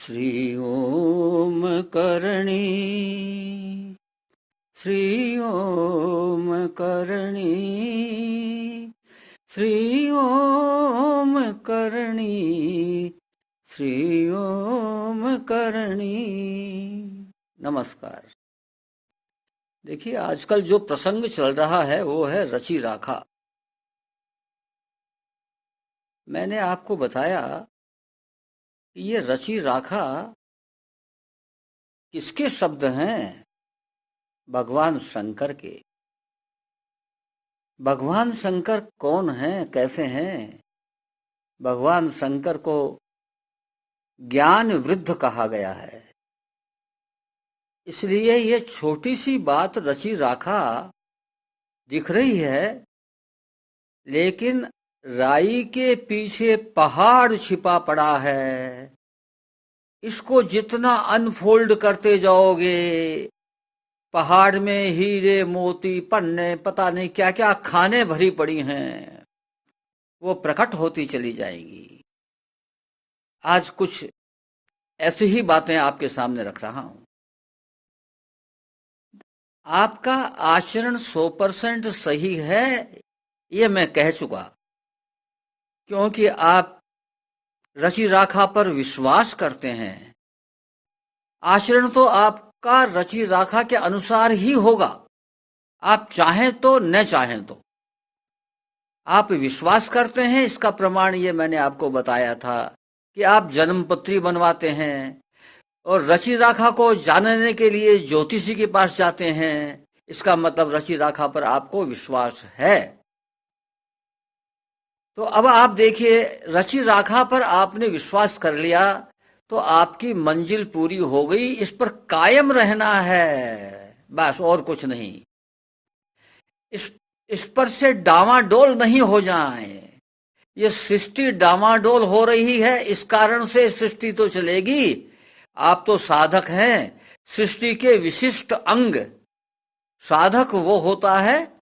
श्री ओम करणी, श्री ओम करणी, श्री ओम करणी, श्री ओम करणी। नमस्कार। देखिए, आजकल जो प्रसंग चल रहा है वो है रची राखा। मैंने आपको बताया कि ये रची राखा किसके शब्द हैं? भगवान शंकर के। भगवान शंकर कौन हैं, कैसे हैं? भगवान शंकर को ज्ञान वृद्ध कहा गया है। इसलिए ये छोटी सी बात रची राखा दिख रही है, लेकिन राई के पीछे पहाड़ छिपा पड़ा है। इसको जितना अनफोल्ड करते जाओगे, पहाड़ में हीरे मोती पन्ने पता नहीं क्या क्या खाने भरी पड़ी हैं, वो प्रकट होती चली जाएंगी। आज कुछ ऐसी ही बातें आपके सामने रख रहा हूं। आपका आचरण 100% सही है, ये मैं कह चुका, क्योंकि आप रची राखा पर विश्वास करते हैं। आचरण तो आपका रची राखा के अनुसार ही होगा, आप चाहें तो न चाहें तो। आप विश्वास करते हैं, इसका प्रमाण ये मैंने आपको बताया था कि आप जन्मपत्री बनवाते हैं और रची राखा को जानने के लिए ज्योतिषी के पास जाते हैं। इसका मतलब रची राखा पर आपको विश्वास है। तो अब आप देखिए, रची राखा पर आपने विश्वास कर लिया तो आपकी मंजिल पूरी हो गई। इस पर कायम रहना है, बस, और कुछ नहीं। इस पर से डामाडोल नहीं हो जाए। ये सृष्टि डामाडोल हो रही है, इस कारण से सृष्टि तो चलेगी। आप तो साधक हैं। सृष्टि के विशिष्ट अंग, साधक वो होता है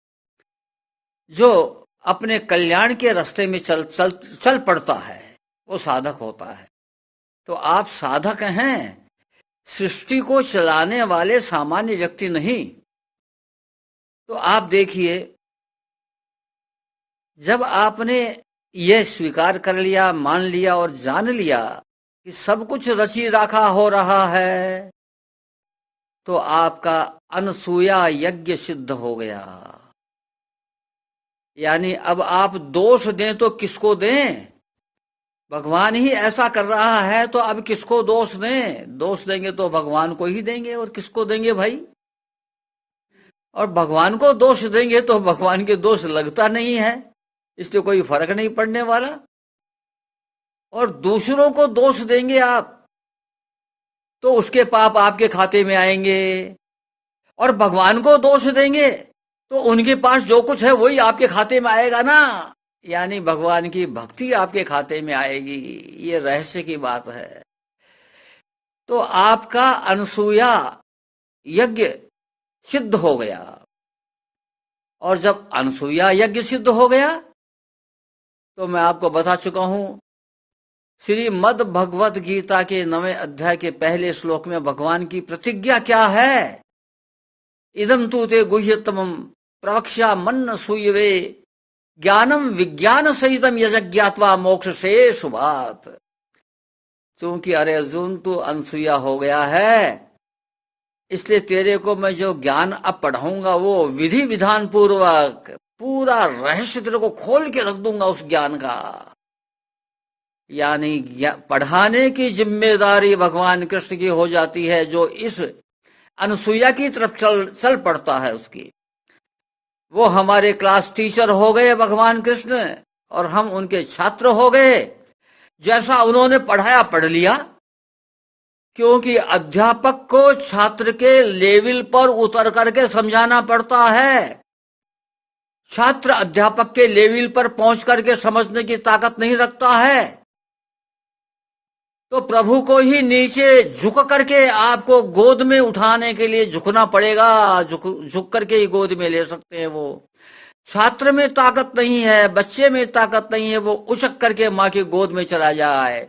जो अपने कल्याण के रास्ते में चल पड़ता है, वो साधक होता है। तो आप साधक हैं, सृष्टि को चलाने वाले सामान्य व्यक्ति नहीं। तो आप देखिए, जब आपने यह स्वीकार कर लिया, मान लिया और जान लिया कि सब कुछ रची राखा हो रहा है, तो आपका अनसूया यज्ञ सिद्ध हो गया। यानी अब आप दोष दें तो किसको दें? भगवान ही ऐसा कर रहा है तो अब किसको दोष दें? दोष देंगे तो भगवान को ही देंगे, और किसको देंगे भाई? और भगवान को दोष देंगे तो भगवान के दोष लगता नहीं है, इससे कोई फर्क नहीं पड़ने वाला। और दूसरों को दोष देंगे आप तो उसके पाप आपके खाते में आएंगे, और भगवान को दोष देंगे तो उनके पास जो कुछ है वही आपके खाते में आएगा ना। यानी भगवान की भक्ति आपके खाते में आएगी। ये रहस्य की बात है। तो आपका अनसूया यज्ञ सिद्ध हो गया। और जब अनसूया यज्ञ सिद्ध हो गया तो मैं आपको बता चुका हूं, श्रीमद् भगवत गीता के 9वें अध्याय के पहले श्लोक में भगवान की प्रतिज्ञा क्या है? इदं तु ते गुह्यतमं प्रवक्ष्या मन्न सूयवे ज्ञानम विज्ञान सहितम यज्ञात्वा मोक्ष से शुभात। क्योंकि अरे अर्जुन, तू अनसुया हो गया है, इसलिए तेरे को मैं जो ज्ञान अब पढ़ाऊंगा वो विधि विधान पूर्वक पूरा रहस्य तेरे को खोल के रख दूंगा उस ज्ञान का। यानी पढ़ाने की जिम्मेदारी भगवान कृष्ण की हो जाती है, जो इस अनसुया की तरफ चल पड़ता है उसकी। वो हमारे क्लास टीचर हो गए भगवान कृष्ण, और हम उनके छात्र हो गए। जैसा उन्होंने पढ़ाया पढ़ लिया, क्योंकि अध्यापक को छात्र के लेवल पर उतर करके समझाना पड़ता है। छात्र अध्यापक के लेवल पर पहुंच करके समझने की ताकत नहीं रखता है। तो प्रभु को ही नीचे झुक करके आपको गोद में उठाने के लिए झुकना पड़ेगा। झुक करके ही गोद में ले सकते हैं वो। छात्र में ताकत नहीं है, बच्चे में ताकत नहीं है, वो उछक करके माँ की गोद में चला जाए।